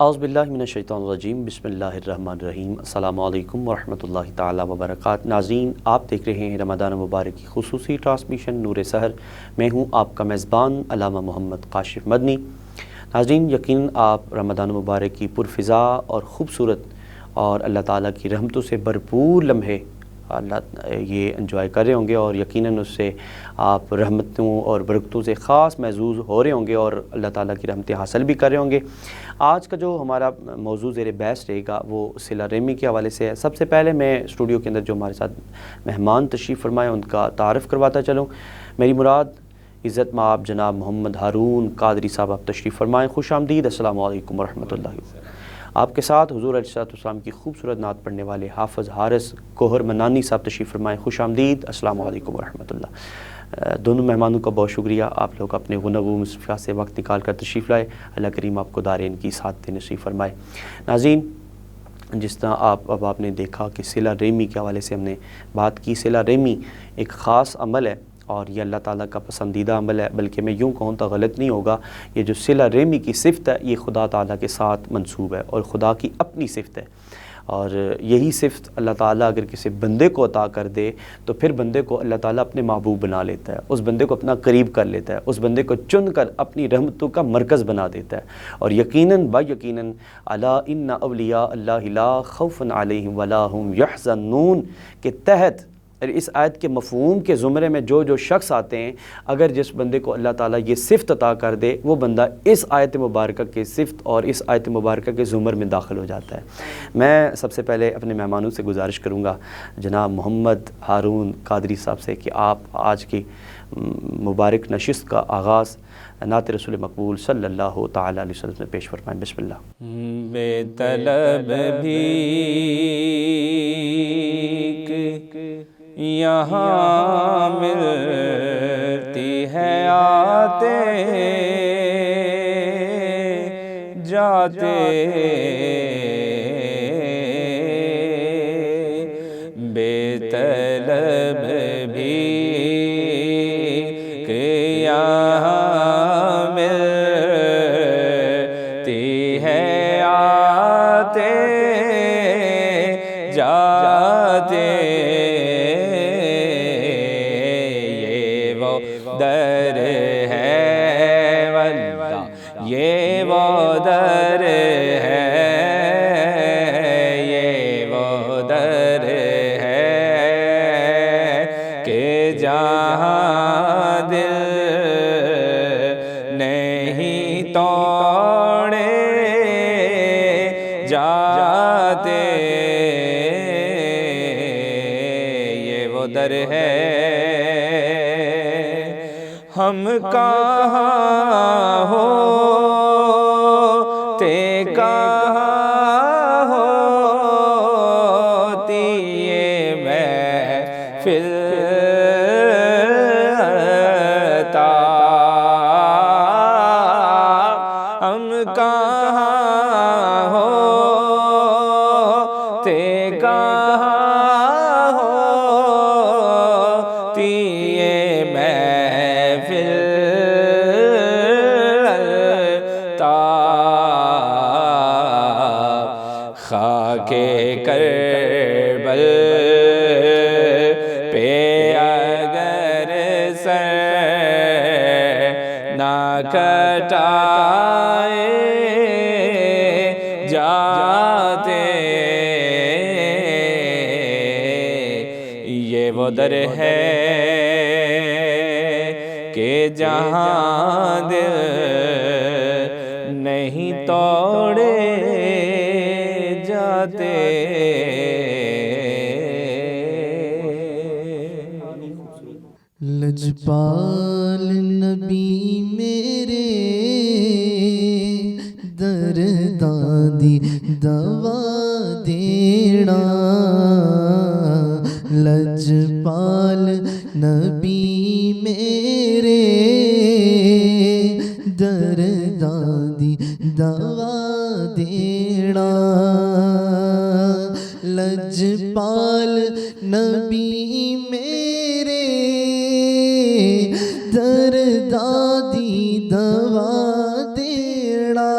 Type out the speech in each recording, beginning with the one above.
اعوذ باللہ من الشیطان الرجیم، بسم اللہ الرحمن الرحیم۔ السلام علیکم ورحمۃ اللہ تعالیٰ وبرکاتہ۔ ناظرین، آپ دیکھ رہے ہیں رمضان مبارک کی خصوصی ٹرانسمیشن نور سحر۔ میں ہوں آپ کا میزبان علامہ محمد کاشف مدنی۔ ناظرین، یقیناً آپ رمضان مبارک کی پرفضا اور خوبصورت اور اللہ تعالیٰ کی رحمتوں سے بھرپور لمحے یہ انجوائے کر رہے ہوں گے، اور یقیناً اس سے آپ رحمتوں اور برکتوں سے خاص محظوظ ہو رہے ہوں گے اور اللہ تعالیٰ کی رحمتیں حاصل بھی کر رہے ہوں گے۔ آج کا جو ہمارا موضوع زیر بحث رہے گا وہ صلہ رحمی کے حوالے سے ہے۔ سب سے پہلے میں اسٹوڈیو کے اندر جو ہمارے ساتھ مہمان تشریف فرمائے ان کا تعارف کرواتا چلوں۔ میری مراد عزت مآب جناب محمد ہارون قادری صاحب، آپ تشریف فرمائیں، خوش آمدید۔ السلام علیکم ورحمۃ اللہ۔ آپ کے ساتھ حضور علیہ السلام کی خوبصورت نعت پڑھنے والے حافظ حارث گوہر منانی صاحب تشریف فرمائیں، خوش آمدید۔ السلام علیکم ورحمۃ اللہ۔ دونوں مہمانوں کا بہت شکریہ، آپ لوگ اپنے غنو مصطفیٰ سے وقت نکال کر تشریف لائے۔ اللہ کریم آپ کو دارین کی سعادت نصیب فرمائے۔ ناظرین، جس طرح آپ نے دیکھا کہ صلہ رحمی کے حوالے سے ہم نے بات کی۔ صلہ رحمی ایک خاص عمل ہے اور یہ اللہ تعالیٰ کا پسندیدہ عمل ہے، بلکہ میں یوں کہوں تو غلط نہیں ہوگا۔ یہ جو صلہ رحمی کی صفت ہے یہ خدا تعالیٰ کے ساتھ منسوب ہے اور خدا کی اپنی صفت ہے، اور یہی صفت اللہ تعالیٰ اگر کسی بندے کو عطا کر دے تو پھر بندے کو اللہ تعالیٰ اپنے محبوب بنا لیتا ہے، اس بندے کو اپنا قریب کر لیتا ہے، اس بندے کو چن کر اپنی رحمتوں کا مرکز بنا دیتا ہے۔ اور یقیناً با یقیناً الا ان اولیاء اللہ لا خوف علیہم ولا هم یحزنون کے تحت اس آیت کے مفہوم کے زمرے میں جو شخص آتے ہیں، اگر جس بندے کو اللہ تعالیٰ یہ صفت عطا کر دے وہ بندہ اس آیت مبارکہ کے صفت اور اس آیت مبارکہ کے زمر میں داخل ہو جاتا ہے۔ میں سب سے پہلے اپنے مہمانوں سے گزارش کروں گا جناب محمد ہارون قادری صاحب سے کہ آپ آج کی مبارک نشست کا آغاز نعت رسول مقبول صلی اللہ تعالیٰ علیہ وسلم میں پیش فرمائیں۔ بسم اللہ۔ بے طلب بھی یہاں ملتی ہے، آتے جاتے بے طلب بھی کہ یہاں ملتی ہے، آتے جاتے در ہے واللہ، یہ وہ در ہے، یہ وہ در ہے کہ جہاں دل نہیں توڑے جاتے، یہ وہ در ہے۔ ہم کہاں ہوتے کہاں ہوتی یہ محفل تاب، ہم کہاں ہوتے کہاں ہوتی یہ محفل خاک کربل پہ اگر سر نہ کٹائے جاتے، یہ وہ در ہے کہ جہاں دل نہیں توڑے جاتے۔ لجپال نبی میرے درداں دی دوا دینا، لجپال نبی میرے درداں دی دوا دینا، لجپال نبی میرے درداں دی دوا دینا،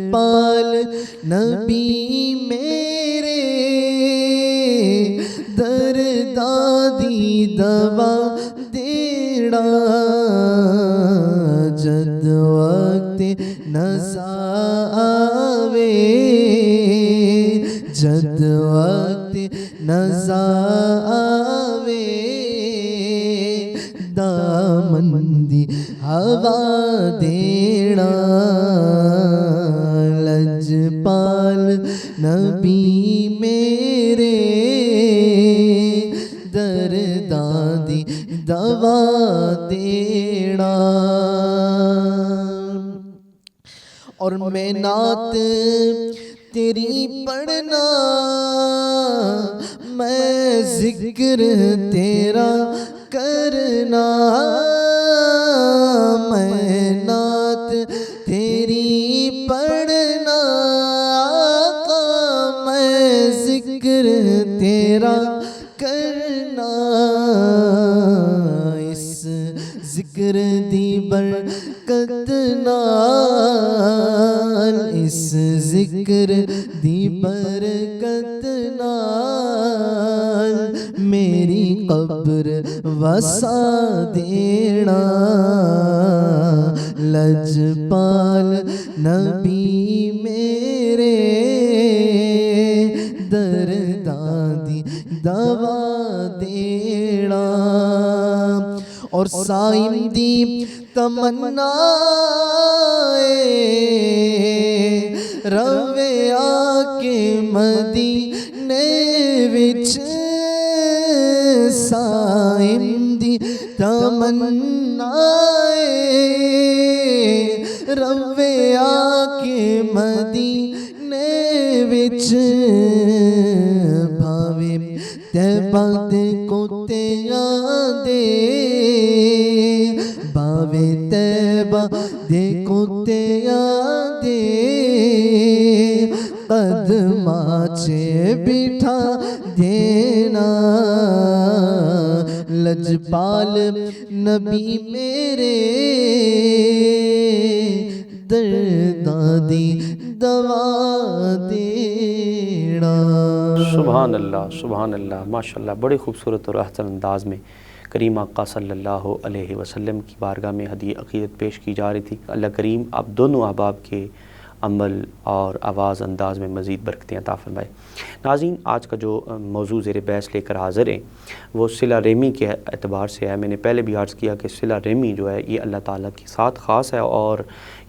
لجپال نبی میرے دردادی دوا دینا جد وقت نزا آوے جد وقت نزا آوے دامن دی ہوا دینا لجپال نبی میرے درداں دی دوا دینا اور میں نعت تیری پڑھنا میں ذکر تیرا کرنا میں نعت تیری پڑھنا آقا میں ذکر تیرا کرنا اس ذکر دی برکت نال اس ذکر دی برکت نال میری قبر وسا دینا لجپال نبی میرے درداں دی دوا دینا اور سائم دی تمنا روے آ کے مدینے وچ سائم دی تمنا روے آ کے مدینے وچ بھاوے تیبہ دے کتیاں دے بھاوے تیبہ دے کتیاں دے قدماں چے بٹھا دینا لجپال نبی میرے درداں دی دوا دینا سبحان اللہ ماشاءاللہ بڑے خوبصورت اور احسن انداز میں کریم آقا صلی اللہ علیہ وسلم کی بارگاہ میں ہدیہ عقیدت پیش کی جا رہی تھی۔ اللہ کریم آپ دونوں احباب کے عمل اور آواز انداز میں مزید برکتیں عطا فرمائے۔ ناظرین، آج کا جو موضوع زیر بحث لے کر حاضر ہیں وہ صلہ رحمی کے اعتبار سے ہے۔ میں نے پہلے بھی عرض کیا کہ صلہ رحمی جو ہے یہ اللہ تعالیٰ کے ساتھ خاص ہے اور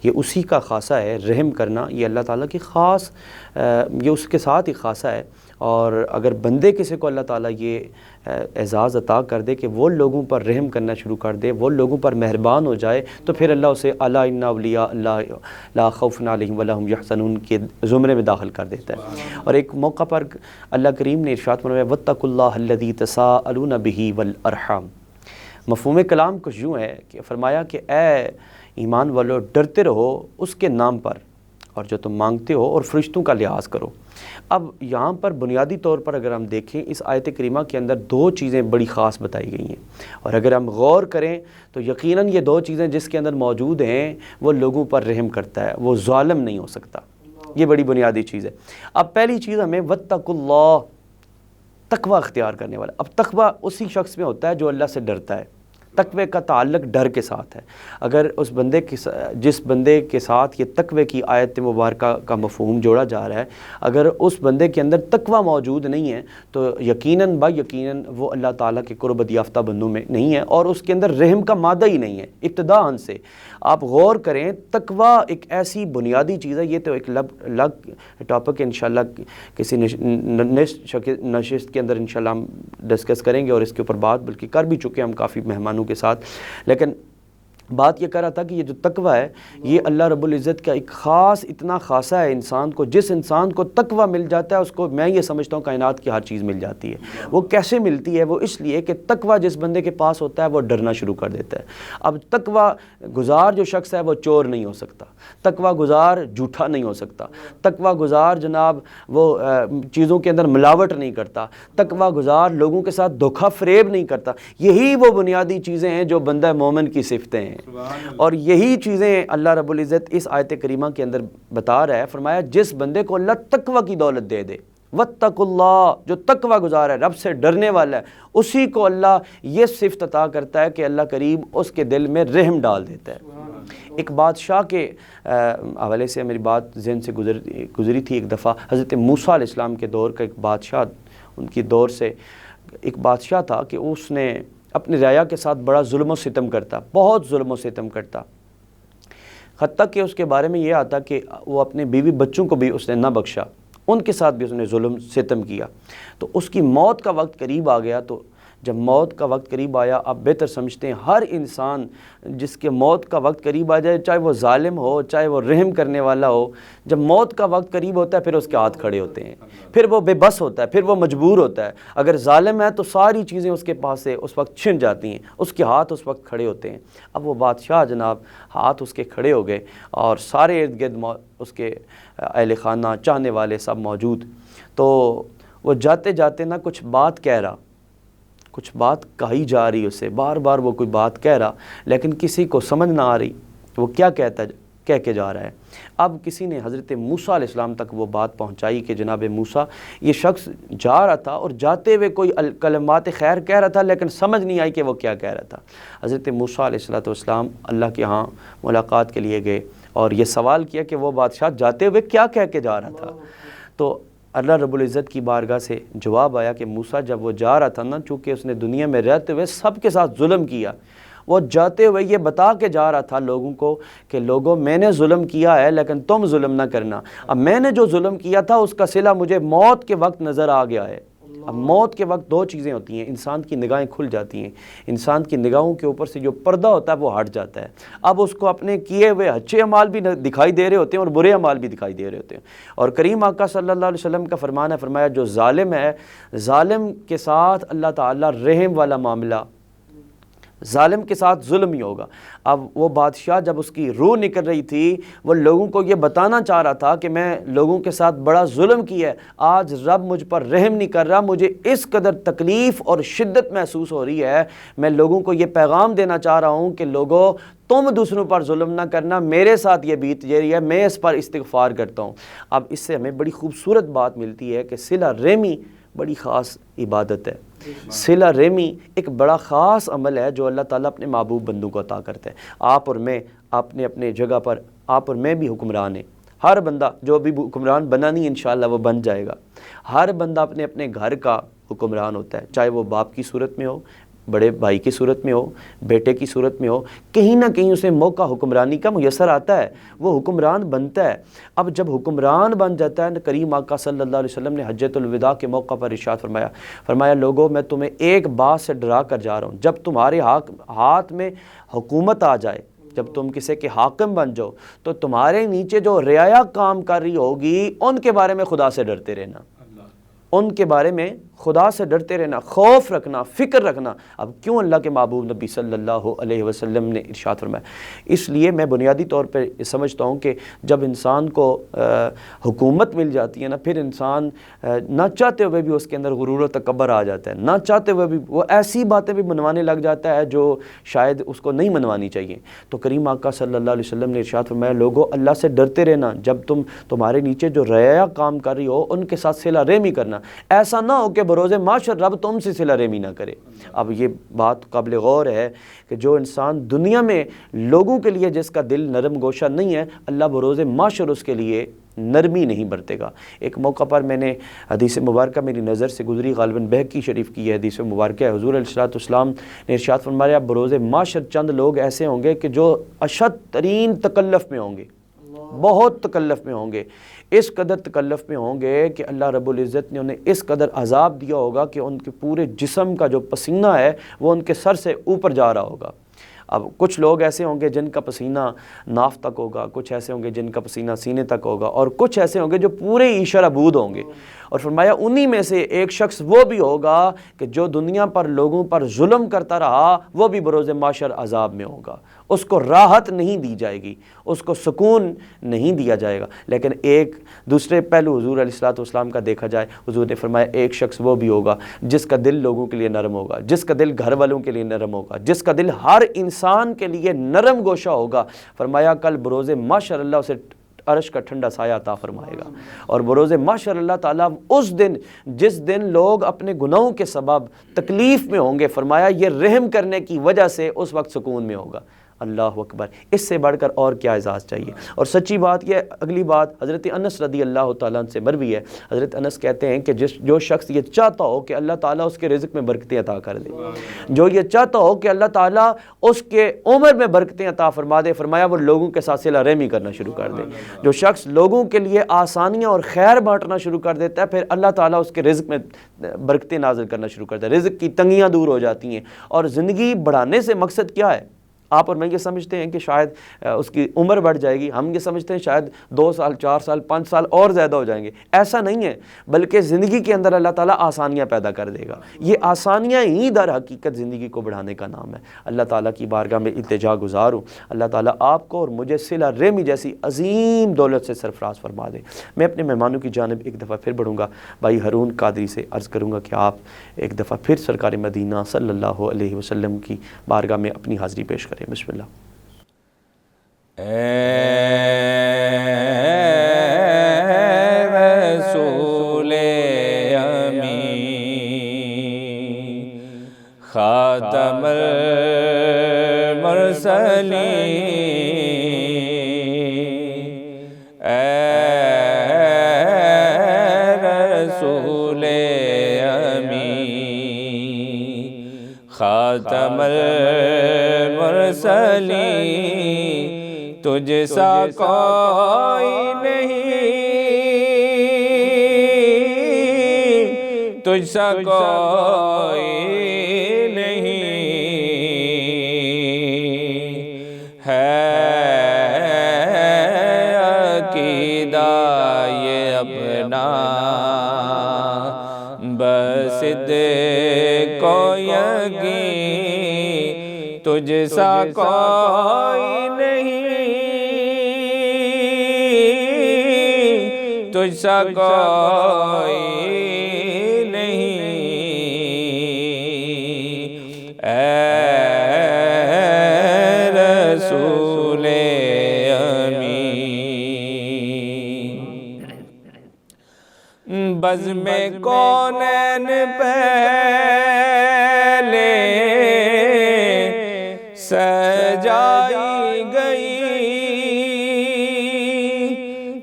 یہ اسی کا خاصہ ہے۔ رحم کرنا یہ اللہ تعالیٰ کی خاص یہ اس کے ساتھ ہی خاصہ ہے، اور اگر بندے کسی کو اللہ تعالیٰ یہ اعزاز عطا کر دے کہ وہ لوگوں پر رحم کرنا شروع کر دے، وہ لوگوں پر مہربان ہو جائے، تو پھر اللہ اسے الا ان اولیاء اللہ لا خوف علیہم ولا ھم یحزنون کے زمرے میں داخل کر دیتا ہے۔ اور ایک موقع پر اللہ کریم نے ارشاد فرمایا واتقوا اللہ الذی تساءلون بہ والارحام۔ مفہوم کلام کچھ یوں ہے کہ فرمایا کہ اے ایمان والو ڈرتے رہو اس کے نام پر اور جو تم مانگتے ہو، اور فرشتوں کا لحاظ کرو۔ اب یہاں پر بنیادی طور پر اگر ہم دیکھیں اس آیت کریمہ کے اندر دو چیزیں بڑی خاص بتائی گئی ہیں، اور اگر ہم غور کریں تو یقیناً یہ دو چیزیں جس کے اندر موجود ہیں وہ لوگوں پر رحم کرتا ہے، وہ ظالم نہیں ہو سکتا۔ یہ بڑی بنیادی چیز ہے۔ اب پہلی چیز ہمیں واتقوا اللہ، تقوی اختیار کرنے والا۔ اب تقوی اسی شخص میں ہوتا ہے جو اللہ سے ڈرتا ہے۔ تقوی کا تعلق ڈر کے ساتھ ہے۔ اگر اس بندے کے جس بندے کے ساتھ یہ تقوی کی آیت مبارکہ کا مفہوم جوڑا جا رہا ہے، اگر اس بندے کے اندر تقوی موجود نہیں ہے تو یقیناً یقیناً وہ اللہ تعالیٰ کے قربت یافتہ بندوں میں نہیں ہے، اور اس کے اندر رحم کا مادہ ہی نہیں ہے ابتداءً سے۔ آپ غور کریں، تقوی ایک ایسی بنیادی چیز ہے۔ یہ تو ایک الگ ٹاپک انشاءاللہ کسی نشست کے اندر انشاءاللہ ہم ڈسکس کریں گے، اور اس کے اوپر بات بلکہ کر بھی چکے ہم کافی مہمانوں کے ساتھ۔ لیکن بات یہ کر رہا تھا کہ یہ جو تقوی ہے یہ اللہ رب العزت کا ایک خاص اتنا خاصہ ہے انسان کو۔ جس انسان کو تقوی مل جاتا ہے اس کو میں یہ سمجھتا ہوں کائنات کی ہر چیز مل جاتی ہے۔ وہ کیسے ملتی ہے؟ وہ اس لیے کہ تقوی جس بندے کے پاس ہوتا ہے وہ ڈرنا شروع کر دیتا ہے۔ اب تقوی گزار جو شخص ہے وہ چور نہیں ہو سکتا، تقوی گزار جھوٹا نہیں ہو سکتا، تقوی گزار جناب وہ چیزوں کے اندر ملاوٹ نہیں کرتا، تقوی گزار لوگوں کے ساتھ دھوکہ فریب نہیں کرتا۔ یہی وہ بنیادی چیزیں ہیں جو بندہ مومن کی صفتیں ہیں۔ ہیں۔ اور یہی چیزیں اللہ رب العزت اس آیت کریمہ کے اندر بتا رہا ہے، فرمایا جس بندے کو اللہ تقوی کی دولت دے دے، واتقوا اللہ، جو تقوی گزار ہے، رب سے ڈرنے والا ہے، اسی کو اللہ یہ صفت عطا کرتا ہے کہ اللہ کریم اس کے دل میں رحم ڈال دیتا ہے۔ ایک بادشاہ کے حوالے سے میری بات ذہن سے گزری تھی ایک دفعہ، حضرت موسیٰ علیہ السلام کے دور کا ایک بادشاہ، ان کی دور سے ایک بادشاہ تھا کہ اس نے اپنی رعایا کے ساتھ بڑا ظلم و ستم کرتا، بہت ظلم و ستم کرتا، حتیٰ کہ اس کے بارے میں یہ آتا کہ وہ اپنے بیوی بچوں کو بھی اس نے نہ بخشا، ان کے ساتھ بھی اس نے ظلم ستم کیا۔ تو اس کی موت کا وقت قریب آ گیا، تو جب موت کا وقت قریب آیا، آپ بہتر سمجھتے ہیں ہر انسان جس کے موت کا وقت قریب آ جائے، چاہے وہ ظالم ہو چاہے وہ رحم کرنے والا ہو، جب موت کا وقت قریب ہوتا ہے پھر اس کے ہاتھ کھڑے ہوتے ہیں، پھر وہ بے بس ہوتا ہے، پھر وہ مجبور ہوتا ہے۔ اگر ظالم ہے تو ساری چیزیں اس کے پاس سے اس وقت چھن جاتی ہیں، اس کے ہاتھ اس وقت کھڑے ہوتے ہیں۔ اب وہ بادشاہ جناب ہاتھ اس کے کھڑے ہو گئے اور سارے ارد گرد اس کے اہل خانہ چاہنے والے سب موجود، تو وہ جاتے جاتے نا کچھ بات کہہ رہا، کچھ بات کہی جا رہی اسے، بار بار وہ کوئی بات کہہ رہا لیکن کسی کو سمجھ نہ آ رہی وہ کیا کہہ کے جا رہا ہے۔ اب کسی نے حضرت موسیٰ علیہ السلام تک وہ بات پہنچائی کہ جناب موسیٰ، یہ شخص جا رہا تھا اور جاتے ہوئے کوئی کلمات خیر کہہ رہا تھا لیکن سمجھ نہیں آئی کہ وہ کیا کہہ رہا تھا۔ حضرت موسیٰ علیہ السلام اللہ کے ہاں ملاقات کے لیے گئے اور یہ سوال کیا کہ وہ بادشاہ جاتے ہوئے کیا کہہ کے جا رہا تھا۔ تو اللہ رب العزت کی بارگاہ سے جواب آیا کہ موسیٰ جب وہ جا رہا تھا نا، چونکہ اس نے دنیا میں رہتے ہوئے سب کے ساتھ ظلم کیا، وہ جاتے ہوئے یہ بتا کے جا رہا تھا لوگوں کو کہ لوگوں میں نے ظلم کیا ہے لیکن تم ظلم نہ کرنا۔ اب میں نے جو ظلم کیا تھا اس کا صلہ مجھے موت کے وقت نظر آ گیا ہے۔ اب موت کے وقت دو چیزیں ہوتی ہیں، انسان کی نگاہیں کھل جاتی ہیں، انسان کی نگاہوں کے اوپر سے جو پردہ ہوتا ہے وہ ہٹ جاتا ہے۔ اب اس کو اپنے کیے ہوئے اچھے اعمال بھی دکھائی دے رہے ہوتے ہیں اور برے اعمال بھی دکھائی دے رہے ہوتے ہیں۔ اور کریم آقا صلی اللہ علیہ وسلم کا فرمان ہے، فرمایا جو ظالم ہے، ظالم کے ساتھ اللہ تعالیٰ رحم والا معاملہ، ظالم کے ساتھ ظلم ہی ہوگا۔ اب وہ بادشاہ جب اس کی روح نکل رہی تھی، وہ لوگوں کو یہ بتانا چاہ رہا تھا کہ میں لوگوں کے ساتھ بڑا ظلم کیا ہے، آج رب مجھ پر رحم نہیں کر رہا، مجھے اس قدر تکلیف اور شدت محسوس ہو رہی ہے، میں لوگوں کو یہ پیغام دینا چاہ رہا ہوں کہ لوگوں تم دوسروں پر ظلم نہ کرنا، میرے ساتھ یہ بیت رہی ہے، میں اس پر استغفار کرتا ہوں۔ اب اس سے ہمیں بڑی خوبصورت بات ملتی ہے کہ صلہ رحمی بڑی خاص عبادت ہے، صلہ رحمی ایک بڑا خاص عمل ہے جو اللہ تعالیٰ اپنے محبوب بندوں کو عطا کرتا ہے۔ آپ اور میں اپنے جگہ پر، آپ اور میں بھی حکمران ہیں، ہر بندہ جو ابھی حکمران بنا نہیں انشاءاللہ وہ بن جائے گا۔ ہر بندہ اپنے اپنے گھر کا حکمران ہوتا ہے، چاہے وہ باپ کی صورت میں ہو، بڑے بھائی کی صورت میں ہو، بیٹے کی صورت میں ہو، کہیں نہ کہیں اسے موقع حکمرانی کا میسر آتا ہے، وہ حکمران بنتا ہے۔ اب جب حکمران بن جاتا ہے، کریم آقا صلی اللہ علیہ وسلم نے حجۃ الوداع کے موقع پر ارشاد فرمایا لوگوں میں تمہیں ایک بات سے ڈرا کر جا رہا ہوں، جب تمہارے ہاتھ میں حکومت آ جائے، جب تم کسی کے حاکم بن جاؤ تو تمہارے نیچے جو رعایا کام کر رہی ہوگی ان کے بارے میں خدا سے ڈرتے رہنا، ان کے بارے میں خدا سے ڈرتے رہنا، خوف رکھنا، فکر رکھنا۔ اب کیوں اللہ کے محبوب نبی صلی اللہ علیہ وسلم نے ارشاد فرمایا؟ اس لیے میں بنیادی طور پہ سمجھتا ہوں کہ جب انسان کو حکومت مل جاتی ہے نا، پھر انسان نہ چاہتے ہوئے بھی اس کے اندر غرور و تکبر آ جاتا ہے، نہ چاہتے ہوئے بھی وہ ایسی باتیں بھی منوانے لگ جاتا ہے جو شاید اس کو نہیں منوانی چاہیے۔ تو کریم آقا صلی اللہ علیہ وسلم نے ارشاد فرمایا لوگوں اللہ سے ڈرتے رہنا، جب تمہارے نیچے جو رعایا کام کر رہی ہو ان کے ساتھ صلہ رحمی کرنا، ایسا نہ ہو کہ بروز معاشر رب تم سے صلہ رحمی نہ کرے۔ اب یہ بات قابل غور ہے کہ جو انسان دنیا میں لوگوں کے لیے جس کا دل نرم گوشہ نہیں ہے، اللہ بروز معاشر اس کے لیے نرمی نہیں برتے گا۔ ایک موقع پر میں نے حدیث مبارکہ میری نظر سے گزری، غالباً بہقی شریف کی ہے حدیث مبارکہ ہے، حضور علیہ السلام نے ارشاد فرمایا بروز معاشر چند لوگ ایسے ہوں گے کہ جو اشد ترین تکلف میں ہوں گے، بہت تکلف میں ہوں گے، اس قدر تکلف میں ہوں گے کہ اللہ رب العزت نے انہیں اس قدر عذاب دیا ہوگا کہ ان کے پورے جسم کا جو پسینہ ہے وہ ان کے سر سے اوپر جا رہا ہوگا۔ اب کچھ لوگ ایسے ہوں گے جن کا پسینہ ناف تک ہوگا، کچھ ایسے ہوں گے جن کا پسینہ سینے تک ہوگا، اور کچھ ایسے ہوں گے جو پورے عیشر عبود ہوں گے۔ اور فرمایا انہی میں سے ایک شخص وہ بھی ہوگا کہ جو دنیا پر لوگوں پر ظلم کرتا رہا، وہ بھی بروز معاشر عذاب میں ہوگا۔ اس کو راحت نہیں دی جائے گی، اس کو سکون نہیں دیا جائے گا۔ لیکن ایک دوسرے پہلو حضور علیہ الصلوۃ والسلام کا دیکھا جائے، حضور نے فرمایا ایک شخص وہ بھی ہوگا جس کا دل لوگوں کے لیے نرم ہوگا، جس کا دل گھر والوں کے لیے نرم ہوگا، جس کا دل ہر انسان کے لیے نرم گوشہ ہوگا۔ فرمایا کل بروز محشر اللہ اسے عرش کا ٹھنڈا سایہ عطا فرمائے گا، اور بروز محشر اللہ تعالیٰ اس دن جس دن لوگ اپنے گناہوں کے سبب تکلیف میں ہوں گے، فرمایا یہ رحم کرنے کی وجہ سے اس وقت سکون میں ہوگا۔ اللہ اکبر، اس سے بڑھ کر اور کیا اعزاز چاہیے؟ اور سچی بات یہ اگلی بات حضرت انس رضی اللہ تعالیٰ عنہ سے مروی ہے۔ حضرت انس کہتے ہیں کہ جو شخص یہ چاہتا ہو کہ اللہ تعالیٰ اس کے رزق میں برکتیں عطا کر دے، جو یہ چاہتا ہو کہ اللہ تعالیٰ اس کے عمر میں برکتیں عطا فرما دے، فرمایا وہ لوگوں کے ساتھ صلہ رحمی کرنا شروع کر دے۔ جو شخص لوگوں کے لیے آسانیاں اور خیر بانٹنا شروع کر دیتا ہے، پھر اللہ تعالیٰ اس کے رزق میں برکتیں نازل کرنا شروع کرتا ہے، رزق کی تنگیاں دور ہو جاتی ہیں۔ اور زندگی بڑھانے سے مقصد کیا ہے؟ آپ اور میں یہ سمجھتے ہیں کہ شاید اس کی عمر بڑھ جائے گی، ہم یہ سمجھتے ہیں شاید 2 سال 4 سال 5 سال اور زیادہ ہو جائیں گے۔ ایسا نہیں ہے، بلکہ زندگی کے اندر اللہ تعالیٰ آسانیاں پیدا کر دے گا۔ یہ آسانیاں ہی در حقیقت زندگی کو بڑھانے کا نام ہے۔ اللہ تعالیٰ کی بارگاہ میں التجا گزار ہوں، اللہ تعالیٰ آپ کو اور مجھے صلہ رحمی جیسی عظیم دولت سے سرفراز فرما دے۔ میں اپنے مہمانوں کی جانب ایک دفعہ پھر بڑھوں گا، بھائی ہارون قادری سے عرض کروں گا کہ آپ ایک دفعہ پھر سرکار مدینہ صلی اللہ علیہ وسلم کی بارگاہ میں اپنی حاضری پیش کریں۔ بسم اللہ۔ اے رسول امین خاتم المرسلین، اے رسول امین خاتم المرسلین، تجھ سا کوئی نہیں، تجھ سا کوئی نہیں ہے، عقیدہ یہ اپنا بصدق و یقین، تجھ سا کوئی نہیں، تجھ سا کوئی نہیں، اے رسول امین۔ بزم کونین پہلے سجائی گئی،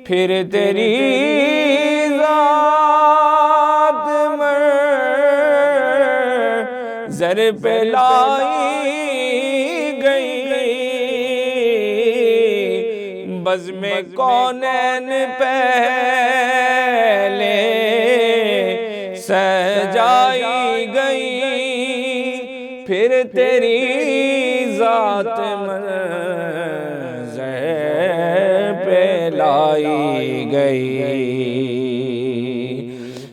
پھر تیری ذات منظر پہ لائی گئی، بزم کونین پہلے سجائی گئی، پھر تیری ذات منظر پہ لائی گئی،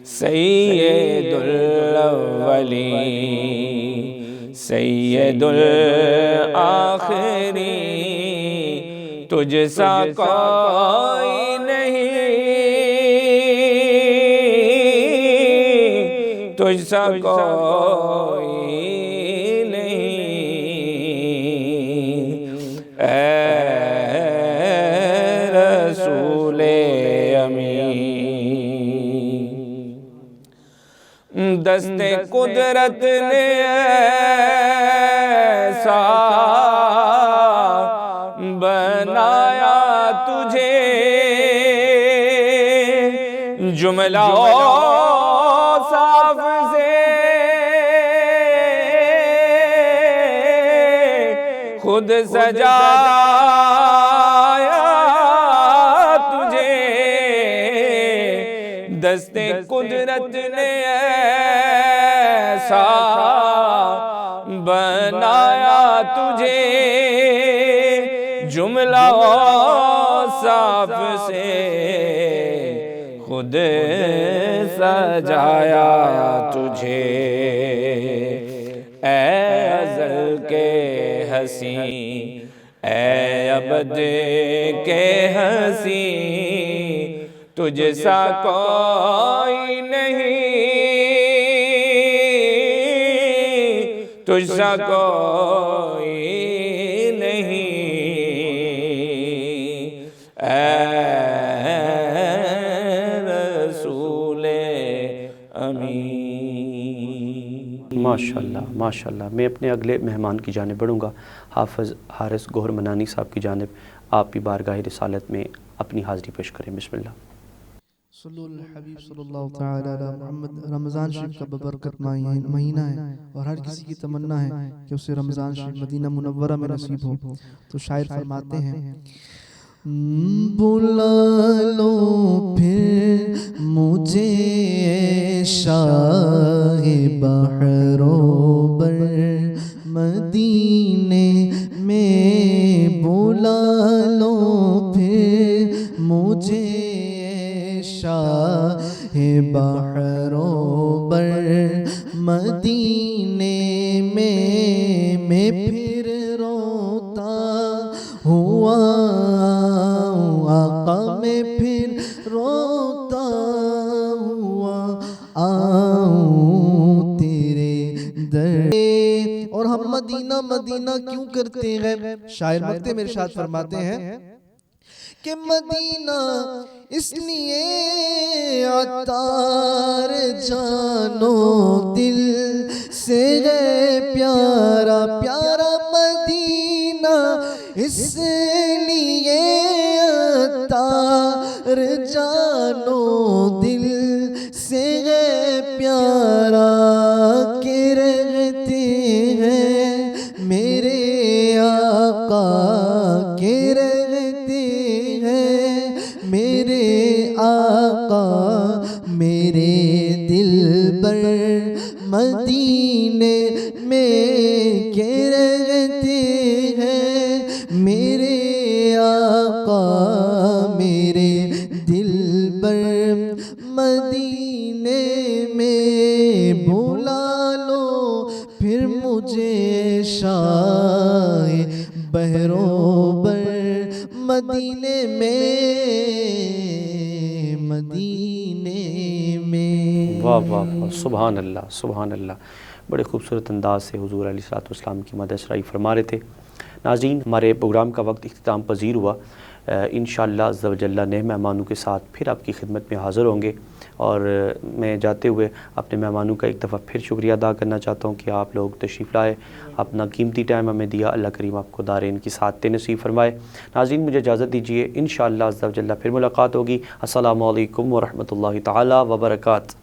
سید الاولین سید الآخرین، تجھ سا کوئی نہیں، تجھ سا کوئی نہیں، اے رسول امین۔ دست قدرت نے ایسا بنایا تجھے، جملہ اوصاف سے خود سجایا تجھے، دست قدرت نے ایسا بنایا تجھے، جملہ اوصاف سے خود سجایا تجھے، اے ازل کے حسین اے عبد کے ہنسی تجھ سا کوئی نہیں، تجھ سا کوئی نہیں، اے رسول امین۔ ماشاءاللہ ماشاءاللہ۔ میں اپنے اگلے مہمان کی جانب بڑھوں گا، حافظ حارث گوہر منانی صاحب کی جانب۔ آپ بھی بارگاہ رسالت میں اپنی حاضری پیش کریں، بسم اللہ۔ صلو الحبیب صلی اللہ تعالی علی محمد۔ رمضان شریف کا ببرکت مہینہ ہے اور ہر کسی کی تمنا ہے کہ اسے رمضان شریف مدینہ منورہ میں نصیب ہو، تو شاعر فرماتے ہیں بلا لو پھر مجھے شاہ بحر و بر مدینے میں، بلا لو پھر مجھے شاہ بحر و بر مدینے میں پھر روتا ہوا آقا، میں پھر روتا ہوا آؤں تیرے در۔ اور ہم مدینہ مدینہ کیوں کرتے ہیں؟ شاعر مقطع میں ارشاد فرماتے ہیں کہ مدینہ اس لیے عطار جانو دل سے ہے پیارا پیارا، مدینہ اس لیے عطار جانو دل سے ہے پیارا، کہ رہتے ہیں میرے آقا، کہ رہتے ہیں میرے آقا، میرے دل بر مدینے میں، کہ رہتے ہیں میرے آقا، میرے دل بر مدینے میں، بلا لو پھر مجھے شاہ بحر و بر مدینے میں، مدینے میں۔ واہ واہ واہ، سبحان اللہ سبحان اللہ۔ بڑے خوبصورت انداز سے حضور علیہ السلام کی مدح سرائی فرما رہے تھے۔ ناظرین، ہمارے پروگرام کا وقت اختتام پذیر ہوا۔ انشاءاللہ عز و جل نئے مہمانوں کے ساتھ پھر آپ کی خدمت میں حاضر ہوں گے، اور میں جاتے ہوئے اپنے مہمانوں کا ایک دفعہ پھر شکریہ ادا کرنا چاہتا ہوں کہ آپ لوگ تشریف لائے، اپنا قیمتی ٹائم ہمیں دیا۔ اللہ کریم آپ کو دارین کی سعادتیں نصیب فرمائے۔ ناظرین، مجھے اجازت دیجیے، انشاءاللہ عز و جل پھر ملاقات ہوگی۔ السلام علیکم ورحمۃ اللہ تعالی وبرکاتہ۔